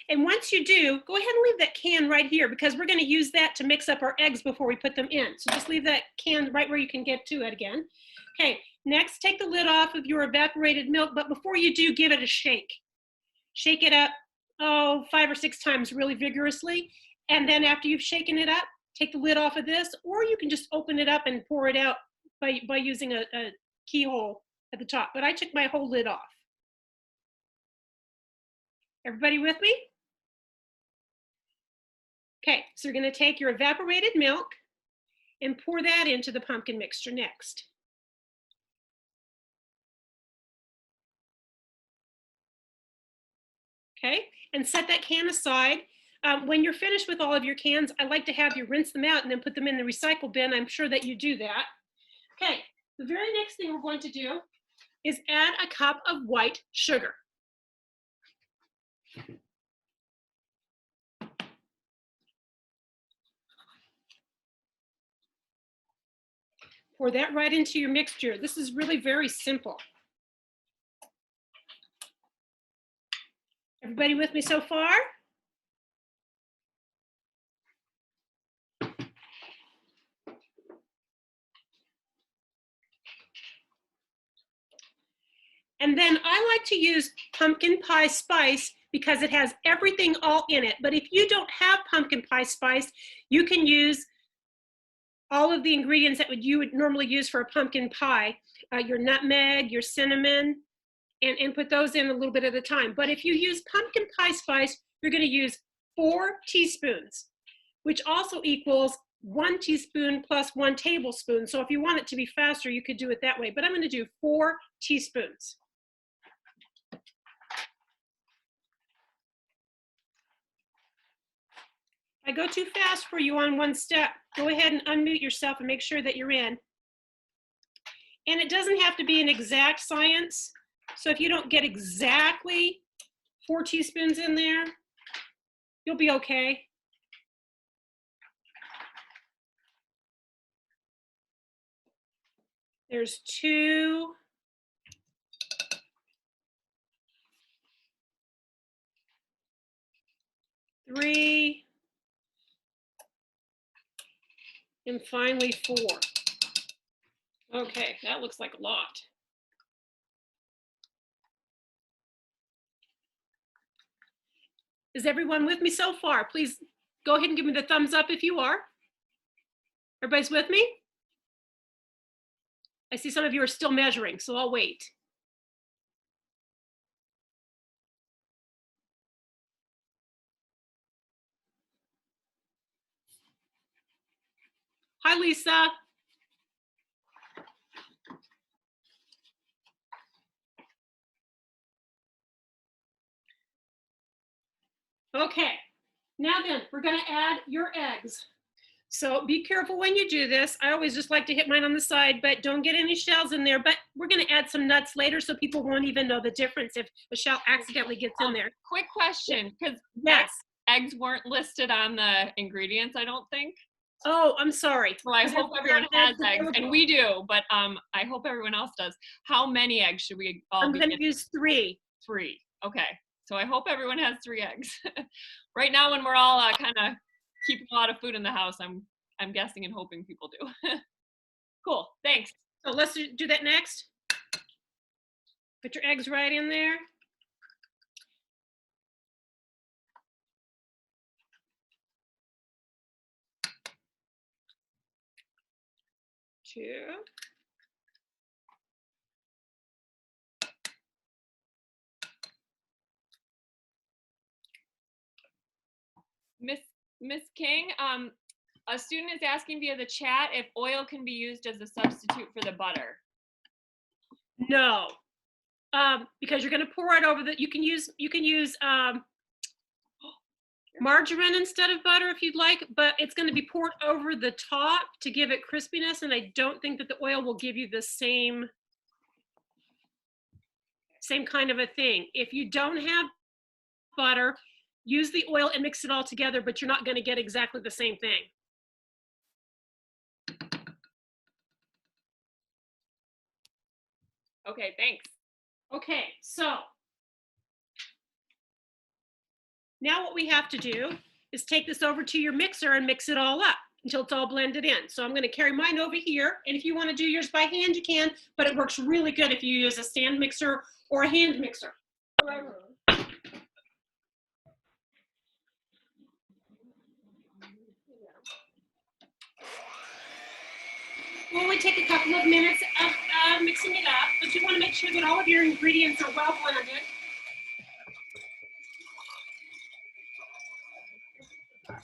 And once you do, go ahead and leave that can right here because we're going to use that to mix up our eggs before we put them in. So just leave that can right where you can get to it again. Okay, next take the lid off of your evaporated milk, but before you do, give it a shake. Shake it up, 5 or 6 times really vigorously. And then after you've shaken it up, take the lid off of this, or you can just open it up and pour it out by using a keyhole at the top. But I took my whole lid off. Everybody with me? Okay, so you're going to take your evaporated milk and pour that into the pumpkin mixture next. Okay, and set that can aside. When you're finished with all of your cans, I like to have you rinse them out and then put them in the recycle bin. I'm sure that you do that. Okay, the very next thing we're going to do is add a cup of white sugar. Pour that right into your mixture. This is really very simple. Everybody with me so far? And then I like to use pumpkin pie spice because it has everything all in it. But if you don't have pumpkin pie spice, you can use all of the ingredients that you would normally use for a pumpkin pie, your nutmeg, your cinnamon, and put those in a little bit at a time. But if you use pumpkin pie spice, you're going to use 4 teaspoons, which also equals 1 teaspoon plus 1 tablespoon. So if you want it to be faster, you could do it that way. But I'm going to do 4 teaspoons. If I go too fast for you on one step, go ahead and unmute yourself and make sure that you're in. And it doesn't have to be an exact science. So if you don't get exactly 4 teaspoons in there, you'll be okay. There's 2. 3. And finally 4. Okay, that looks like a lot. Is everyone with me so far? Please go ahead and give me the thumbs up if you are. Everybody's with me? I see some of you are still measuring, so I'll wait. Hi, Lisa. Okay, now then, we're gonna add your eggs. So be careful when you do this. I always just like to hit mine on the side, but don't get any shells in there. But we're gonna add some nuts later so people won't even know the difference if a shell accidentally gets in there. Quick question, because yes, eggs weren't listed on the ingredients, I don't think. Oh, I'm sorry. Well, I hope everyone has eggs, and we do, but I hope everyone else does. How many eggs should we all I'm gonna use 3. 3, okay. So I hope everyone has 3 eggs. Right now, when we're all kind of keeping a lot of food in the house, I'm guessing and hoping people do. Cool, thanks. So let's do that next. Put your eggs right in there. Two. Miss King, a student is asking via the chat if oil can be used as a substitute for the butter. No, because you're going to pour it over the. You can use margarine instead of butter if you'd like, but it's going to be poured over the top to give it crispiness, and I don't think that the oil will give you the same kind of a thing. If you don't have butter, use the oil and mix it all together, but you're not going to get exactly the same thing. Okay, thanks. Okay, so Now what we have to do is take this over to your mixer and mix it all up until it's all blended in. So I'm going to carry mine over here, and if you want to do yours by hand, you can, but it works really good if you use a stand mixer or a hand mixer. We'll only take a couple of minutes of mixing it up, but you want to make sure that all of your ingredients are well blended.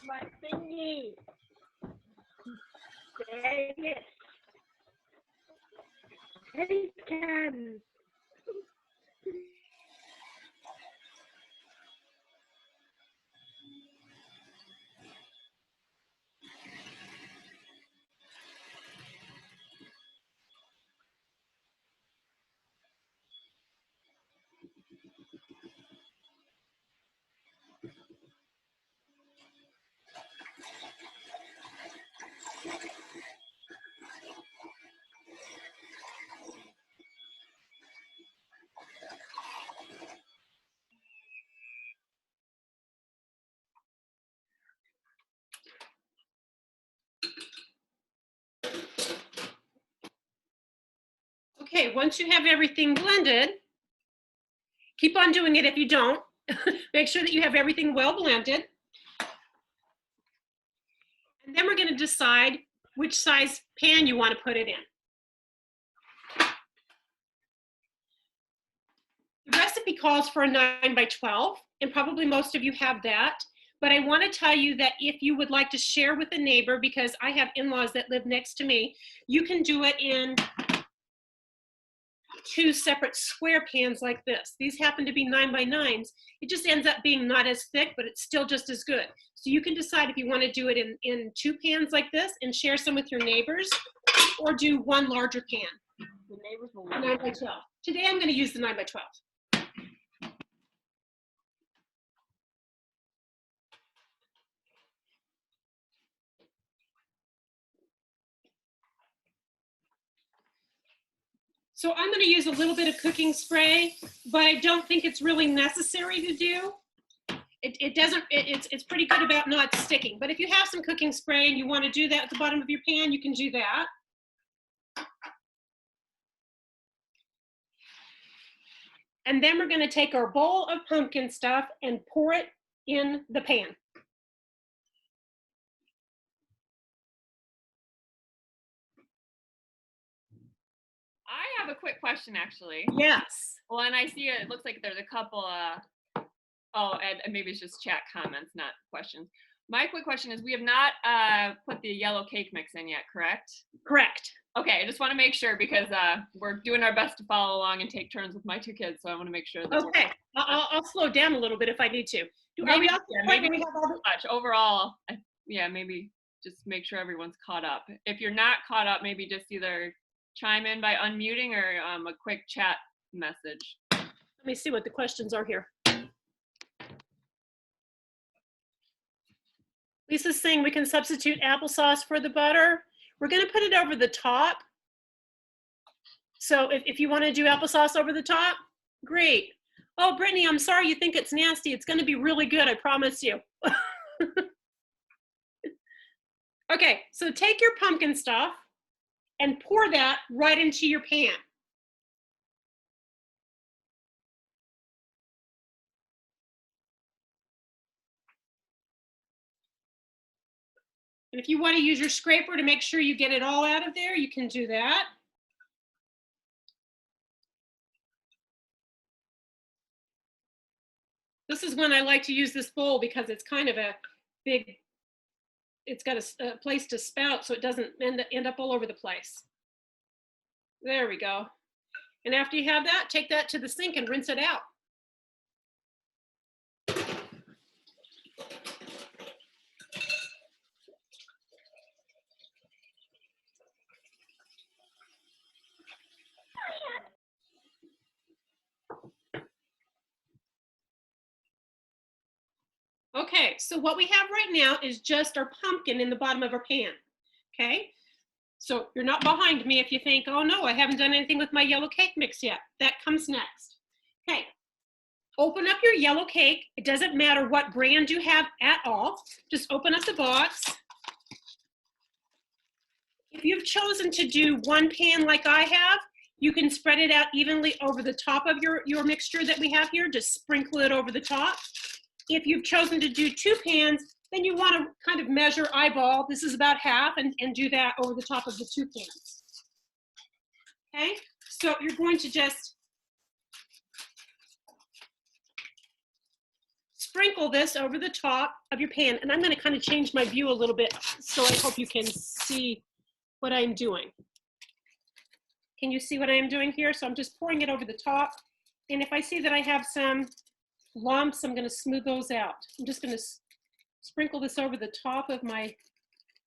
My thingy. Dang it. Hey, Ken. Okay, once you have everything blended, keep on doing it if you don't. Make sure that you have everything well blended. And then we're going to decide which size pan you want to put it in. The recipe calls for a 9 by 12, and probably most of you have that. But I want to tell you that if you would like to share with a neighbor, because I have in-laws that live next to me, you can do it in 2 separate square pans like this. These happen to be 9 by 9s. It just ends up being not as thick, but it's still just as good. So you can decide if you want to do it in 2 pans like this and share some with your neighbors, or do 1 larger pan. The neighbors will 9 by 12. Today I'm going to use the 9 by 12. So I'm going to use a little bit of cooking spray, but I don't think it's really necessary to do. It's pretty good about not sticking. But if you have some cooking spray and you want to do that at the bottom of your pan, you can do that. And then we're going to take our bowl of pumpkin stuff and pour it in the pan. I have a quick question, actually. Yes. Well, and I see it looks like there's a couple, oh, and maybe it's just chat comments, not questions. My quick question is, we have not put the yellow cake mix in yet, correct? Correct. Okay, I just want to make sure because we're doing our best to follow along and take turns with my 2 kids, so I want to make sure that Okay, I'll slow down a little bit if I need to. maybe, Maybe we have all the much. Overall, yeah, maybe just make sure everyone's caught up. If you're not caught up, maybe just either chime in by unmuting or a quick chat message. Let me see what the questions are here. Lisa's saying we can substitute applesauce for the butter. We're going to put it over the top. So if you want to do applesauce over the top, great. Oh, Brittany, I'm sorry you think it's nasty. It's going to be really good, I promise you. Okay, so take your pumpkin stuff and pour that right into your pan. And if you want to use your scraper to make sure you get it all out of there, you can do that. This is when I like to use this bowl because it's kind of a big, it's got a place to spout so it doesn't end up all over the place. There we go. And after you have that, take that to the sink and rinse it out. Okay, so what we have right now is just our pumpkin in the bottom of our pan, okay? So you're not behind me if you think, oh no, I haven't done anything with my yellow cake mix yet. That comes next. Okay, open up your yellow cake. It doesn't matter what brand you have at all. Just open up the box. If you've chosen to do one pan like I have, you can spread it out evenly over the top of your mixture that we have here. Just sprinkle it over the top. If you've chosen to do 2 pans, then you want to kind of measure eyeball. This is about half, and do that over the top of the 2 pans. Okay, so you're going to just sprinkle this over the top of your pan. And I'm going to kind of change my view a little bit, so I hope you can see what I'm doing. Can you see what I'm doing here? So I'm just pouring it over the top. And if I see that I have some lumps, I'm going to smooth those out. I'm just going to sprinkle this over the top of my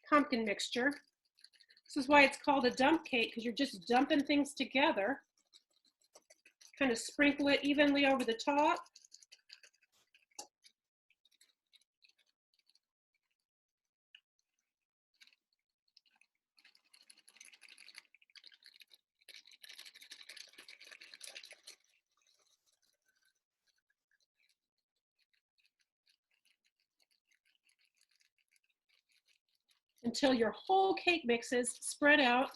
pumpkin mixture. This is why it's called a dump cake, because you're just dumping things together. Kind of sprinkle it evenly over the top. Until your whole cake mix is spread out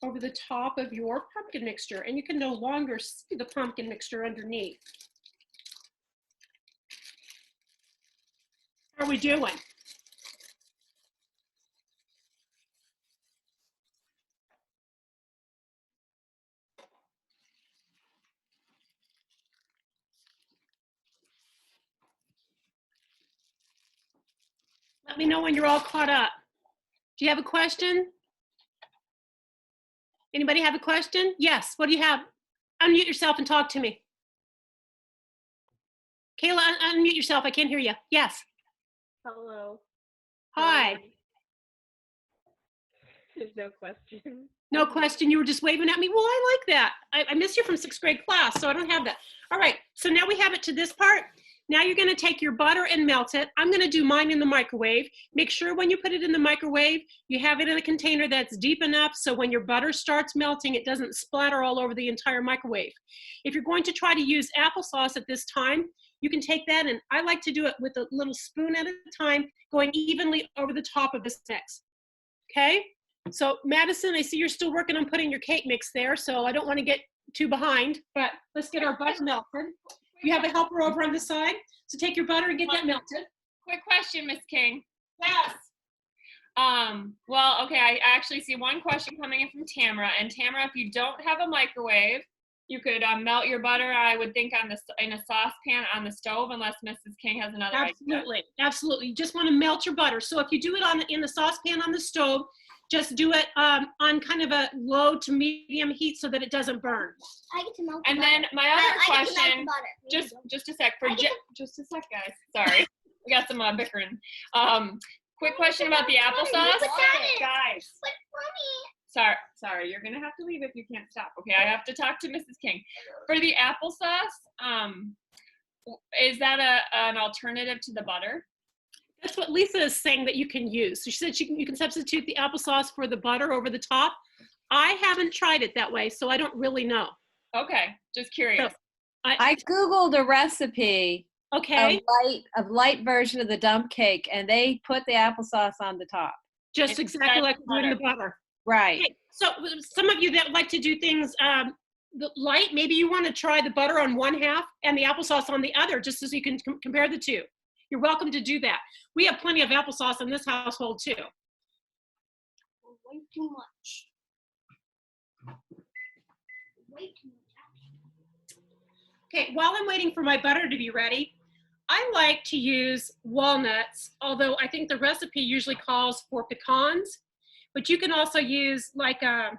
over the top of your pumpkin mixture, and you can no longer see the pumpkin mixture underneath. How are we doing? Let me know when you're all caught up. Do you have a question? Anybody have a question? Yes, what do you have? Unmute yourself and talk to me. Kayla, unmute yourself, I can't hear you. Yes. Hello. Hi. There's no question. No question, you were just waving at me. Well, I like that. I missed you from 6th grade class, so I don't have that. All right, so now we have it to this part. Now you're gonna take your butter and melt it. I'm gonna do mine in the microwave. Make sure when you put it in the microwave, you have it in a container that's deep enough so when your butter starts melting, it doesn't splatter all over the entire microwave. If you're going to try to use applesauce at this time, you can take that, and I like to do it with a little spoon at a time, going evenly over the top of this mix, okay? So Madison, I see you're still working on putting your cake mix there, so I don't want to get too behind, but let's get our butter melted. You have a helper over on the side, so take your butter and get that melted. Quick question, Miss King. Yes. Well, okay, I actually see one question coming in from Tamara. And Tamara, if you don't have a microwave, you could melt your butter, I would think, in a saucepan on the stove, unless Mrs. King has another Absolutely, idea. absolutely. You just want to melt your butter. So if you do it in the saucepan on the stove, just do it on kind of a low to medium heat so that it doesn't burn. I get to melt And butter. then my other I get to melt question, butter. just a sec, just a sec, guys. Sorry, we got some bickering. Quick question about the applesauce, guys. Sorry, you're gonna have to leave if you can't stop. Okay, I have to talk to Mrs. King. For the applesauce, is that an alternative to the butter? That's what Lisa is saying that you can use. So she said you can substitute the applesauce for the butter over the top. I haven't tried it that way, so I don't really know. Okay, just curious. So, I Googled a recipe okay, of light version of the dump cake, and they put the applesauce on the top. just It's exactly like butter. doing the butter. Right. Okay, so some of you that like to do things light, maybe you want to try the butter on one half and the applesauce on the other, just so you can compare the two. You're welcome to do that. We have plenty of applesauce in this household too. Way too much. Way too much. Okay, while I'm waiting for my butter to be ready, I like to use walnuts, although I think the recipe usually calls for pecans, but you can also use like a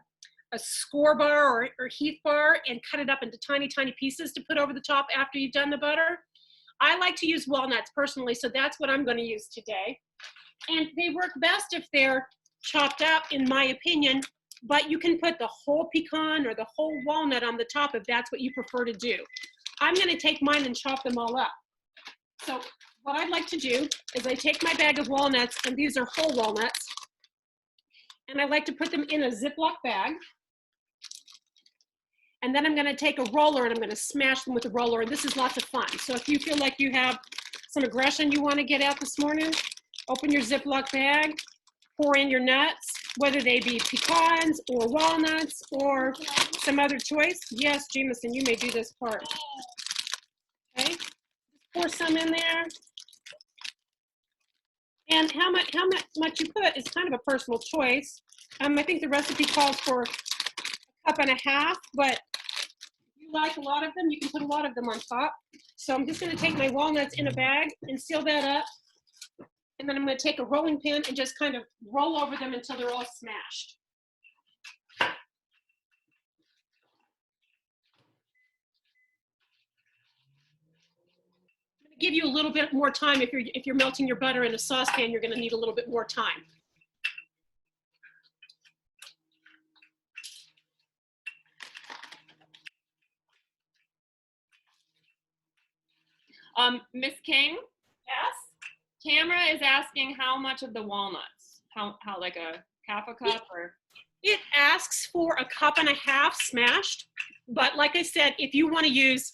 score bar or Heath bar and cut it up into tiny, tiny pieces to put over the top after you've done the butter. I like to use walnuts personally, so that's what I'm going to use today. And they work best if they're chopped up, in my opinion, but you can put the whole pecan or the whole walnut on the top if that's what you prefer to do. I'm going to take mine and chop them all up. So what I'd like to do is I take my bag of walnuts, and these are whole walnuts, and I like to put them in a Ziploc bag. And then I'm gonna take a roller and I'm gonna smash them with a roller, and this is lots of fun. So if you feel like you have some aggression you wanna get out this morning, open your Ziploc bag, pour in your nuts, whether they be pecans or walnuts or some other choice. Yes, Jamison, you may do this part. Okay, pour some in there. And how much you put is kind of a personal choice. I think the recipe calls for a cup and a half, but if you like a lot of them, you can put a lot of them on top. So I'm just gonna take my walnuts in a bag and seal that up. And then I'm gonna take a rolling pin and just kind of roll over them until they're all smashed. I'm gonna give you a little bit more time. If you're melting your butter in a saucepan, you're gonna need a little bit more time. Miss King? Yes? Tamara is asking how much of the walnuts? How like a half a cup or? It asks for a cup and a half smashed, but like I said, if you want to use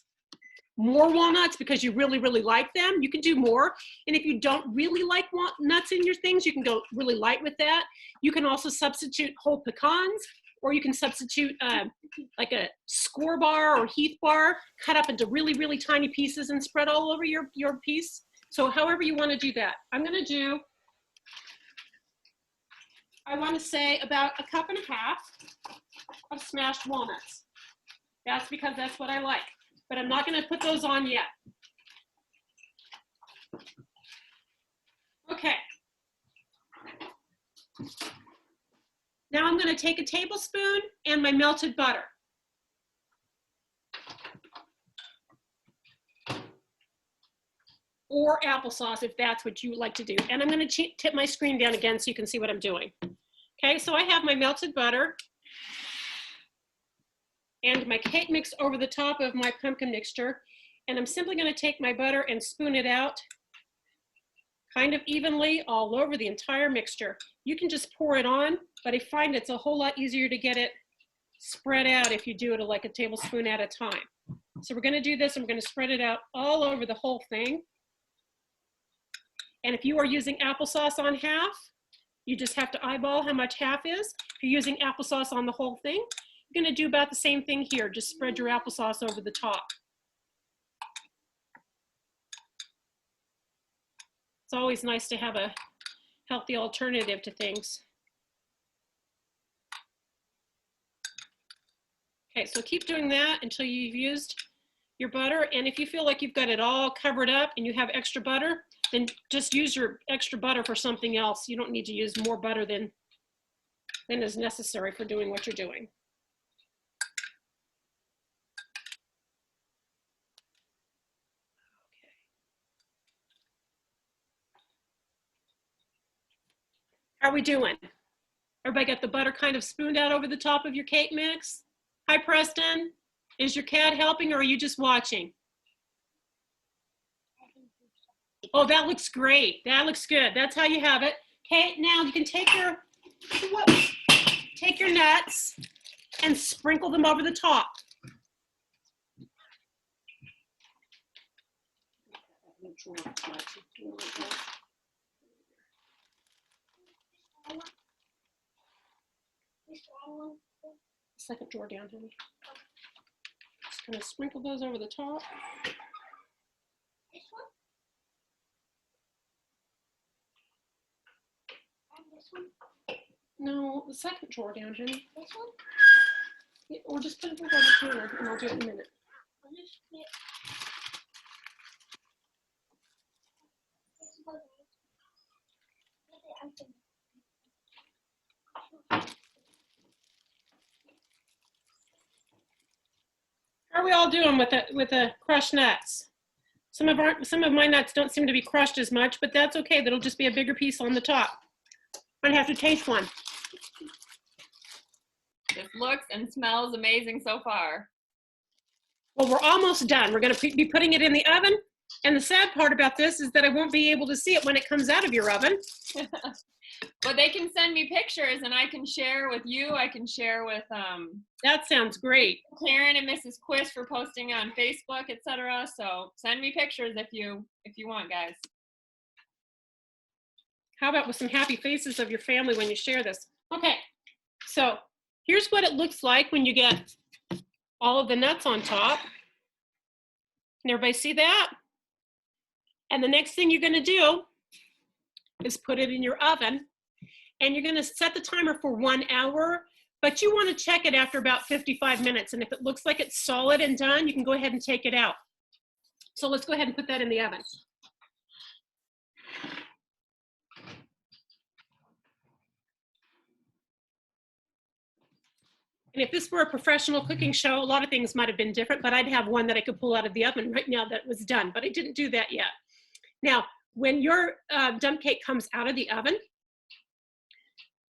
more walnuts because you really, really like them, you can do more. And if you don't really like nuts in your things, you can go really light with that. You can also substitute whole pecans, or you can substitute like a Score bar or Heath bar, cut up into really, really tiny pieces and spread all over your piece. So however you want to do that. I'm going to do, I want to say about a cup and a half of smashed walnuts. That's because that's what I like. But I'm not going to put those on yet. Okay. Now I'm going to take a tablespoon and my melted butter. Or applesauce if that's what you like to do. And I'm going to tip my screen down again so you can see what I'm doing. Okay, so I have my melted butter and my cake mix over the top of my pumpkin mixture. And I'm simply going to take my butter and spoon it out kind of evenly all over the entire mixture. You can just pour it on, but I find it's a whole lot easier to get it spread out if you do it like a tablespoon at a time. So we're going to do this. I'm going to spread it out all over the whole thing. And if you are using applesauce on half, you just have to eyeball how much half is. If you're using applesauce on the whole thing, you're going to do about the same thing here. Just spread your applesauce over the top. It's always nice to have a healthy alternative to things. Okay, so keep doing that until you've used your butter. And if you feel like you've got it all covered up and you have extra butter, then just use your extra butter for something else. You don't need to use more butter than is necessary for doing what you're doing. Okay. How are we doing? Everybody got the butter kind of spooned out over the top of your cake mix? Hi, Preston. Is your cat helping or are you just watching? Oh, that looks great. That looks good. That's how you have it. Okay, now you can take your nuts and sprinkle them over the top. Second drawer down, honey. Just kind of sprinkle those over the top. This one? And this one? No, the second drawer down, honey. This one? Yeah, or just put it over on the counter and I'll do it in a minute. I'll just get How are we all doing with the crushed nuts? Some of my nuts don't seem to be crushed as much, but that's okay. That'll just be a bigger piece on the top. I'm gonna have to taste one. This looks and smells amazing so far. Well, we're almost done. We're gonna be putting it in the oven And the sad part about this is that I won't be able to see it when it comes out of your oven. But they can send me pictures and I can share with you. I can share with That sounds great. Karen and Mrs. Quist for posting on Facebook, etc. So send me pictures if you want, guys. How about with some happy faces of your family when you share this? Okay, so here's what it looks like when you get all of the nuts on top. Can everybody see that? And the next thing you're gonna do is put it in your oven, and you're gonna set the timer for 1 hour, but you wanna check it after about 55 minutes. And if it looks like it's solid and done, you can go ahead and take it out. So let's go ahead and put that in the oven. And if this were a professional cooking show, a lot of things might have been different, but I'd have one that I could pull out of the oven right now that was done, but I didn't do that yet. Now, when your dump cake comes out of the oven,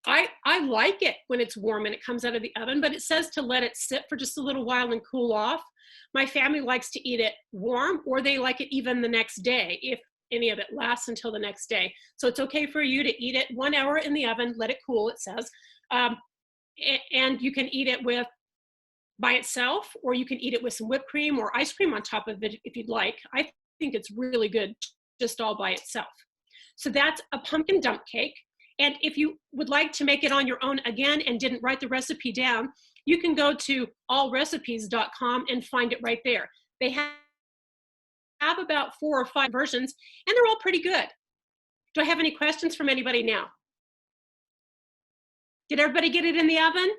I like it when it's warm and it comes out of the oven, but it says to let it sit for just a little while and cool off. My family likes to eat it warm, or they like it even the next day if any of it lasts until the next day. So it's okay for you to eat it 1 hour in the oven, let it cool, it says. And you can eat it by itself, or you can eat it with some whipped cream or ice cream on top of it if you'd like. I think it's really good just all by itself. So that's a pumpkin dump cake. And if you would like to make it on your own again and didn't write the recipe down, you can go to allrecipes.com and find it right there. They have about 4 or 5 versions, and they're all pretty good. Do I have any questions from anybody now? Did everybody get it in the oven?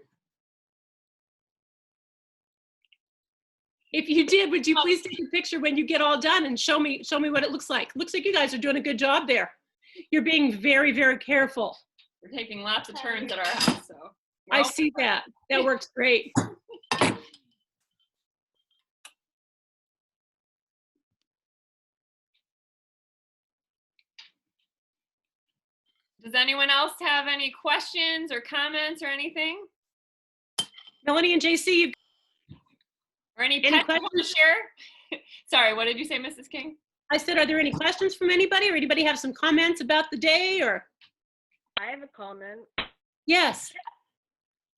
If you did, would you please take a picture when you get all done and show me what it looks like? Looks like you guys are doing a good job there. You're being very, very careful. We're taking lots of turns at our house, so. I see that. That works great. Does anyone else have any questions or comments or anything? Melanie and JC, Or any Any pets you want to share? Sorry, what did you say, Mrs. King? I said, are there any questions from anybody, or anybody have some comments about the day, or? I have a comment. Yes.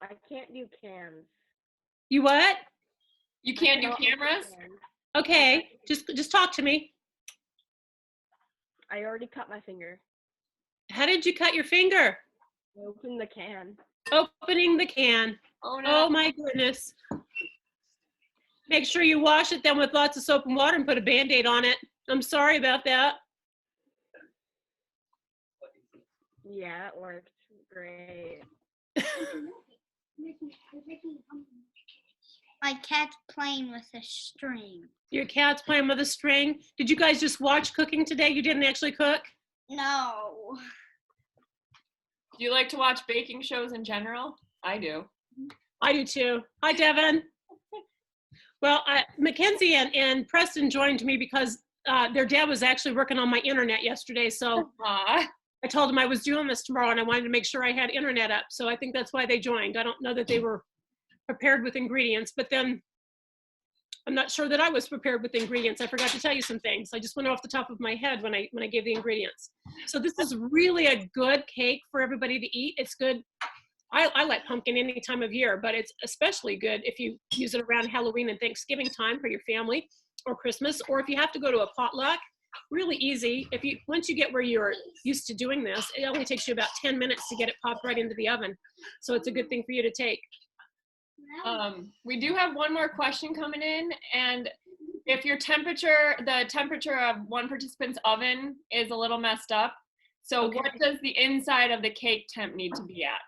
I can't do cans. You what? You can't do No, cameras? cans. Okay, just talk to me. I already cut my finger. How did you cut your finger? Open the can. Opening the can. Oh no. Oh my goodness. Make sure you wash it then with lots of soap and water and put a Band-Aid on it. I'm sorry about that. Yeah, it worked great. My cat's playing with a string. Your cat's playing with a string. Did you guys just watch cooking today? You didn't actually cook? No. Do you like to watch baking shows in general? I do. I do too. Hi, Devin. Well, Mackenzie and Preston joined me because their dad was actually working on my internet yesterday. So Aw. I told them I was doing this tomorrow and I wanted to make sure I had internet up. So I think that's why they joined. I don't know that they were prepared with ingredients, but then I'm not sure that I was prepared with ingredients. I forgot to tell you some things. I just went off the top of my head when I gave the ingredients. So this is really a good cake for everybody to eat. It's good. I like pumpkin any time of year, but it's especially good if you use it around Halloween and Thanksgiving time for your family, or Christmas, or if you have to go to a potluck. Really easy. Once you get where you're used to doing this, it only takes you about 10 minutes to get it popped right into the oven. So it's a good thing for you to take. We do have one more question coming in, and if your temperature, the temperature of one participant's oven is a little messed up, so Okay. what does the inside of the cake temp need to be at?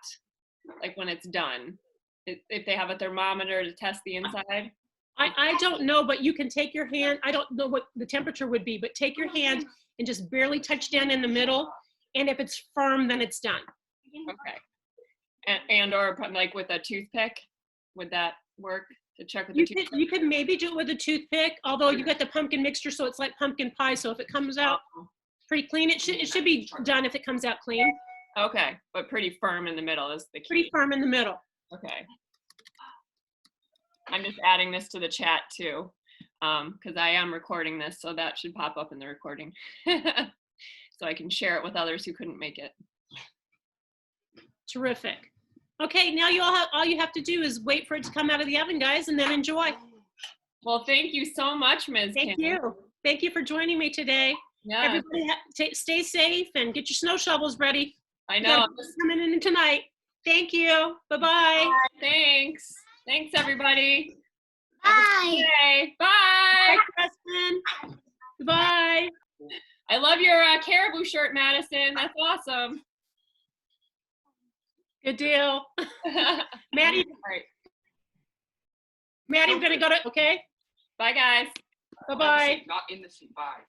Like when it's done? If they have a thermometer to test the inside? I don't know, but you can take your hand. I don't know what the temperature would be, but take your hand and just barely touch down in the middle. And if it's firm, then it's done. Okay. And or like with a toothpick, would that work to check with the toothpick? You could maybe do it with a toothpick, although you got the pumpkin mixture, so it's like pumpkin pie. So if it comes out pretty clean, it should be done if it comes out clean. Okay, but pretty firm in the middle is the key. Pretty firm in the middle. Okay. I'm just adding this to the chat too. because I am recording this, so that should pop up in the recording. So I can share it with others who couldn't make it. Terrific. Okay, now all you have to do is wait for it to come out of the oven, guys, and then enjoy. Well, thank you so much, Ms. Thank Kim. you. Thank you for joining me today. Yeah, Everybody stay safe and get your snow shovels ready. I We know. got coming in tonight. Thank you. Bye-bye. Thanks. Thanks, everybody. Bye. Okay. Bye. Bye, Preston. Goodbye. I love your caribou shirt, Madison. That's awesome. Good deal. Maddie, All right. Maddie, I'm gonna go to, okay? Bye, guys. Bye-bye. Not in the seat. Bye.